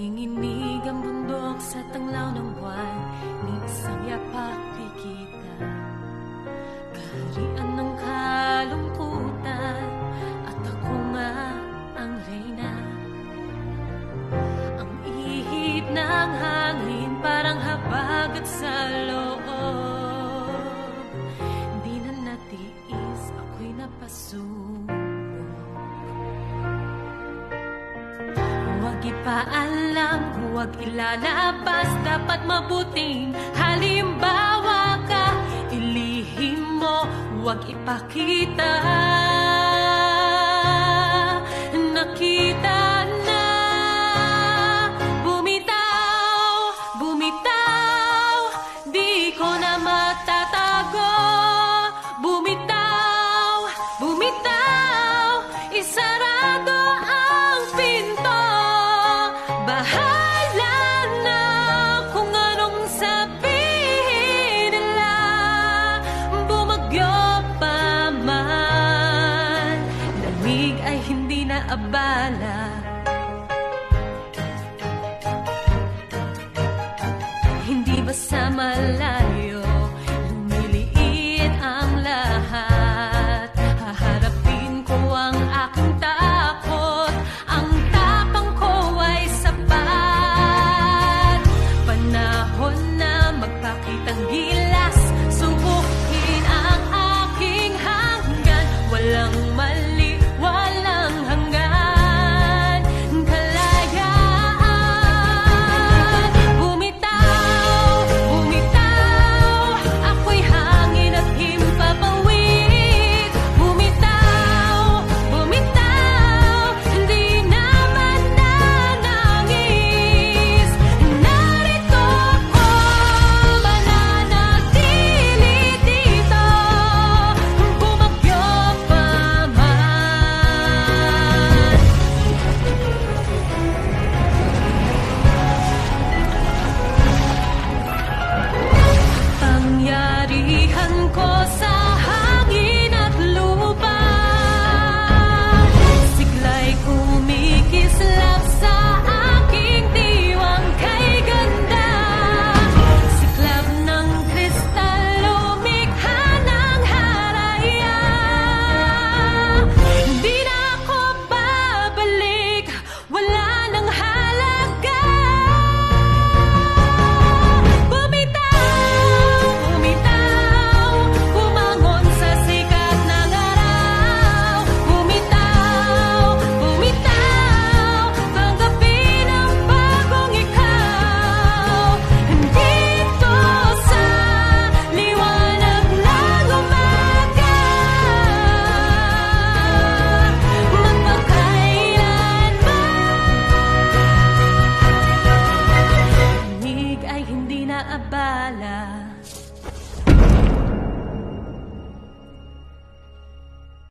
Nanginginig ang bundok sa tanglaw ng buwan, ni isang yapak di kita. Kaharian ng kalungkutan, at ako nga ang reyna. Ang ihip ng hangin parang habagat sa loob. Di na natiis, ako'y napasubo. Huwag ipaalam, huwag ilalabas, dapat mabuting halimbawa ka. Ilihim mo, huwag ipakita. Nakita na, bumitaw, bumitaw, di ko na matatago. Bumitaw, bumitaw, isarado ang pinto. Bahala na kung anong sabihin nila, bumagyo pa man, lamig ay hindi na abala. Hindi ba sa malalim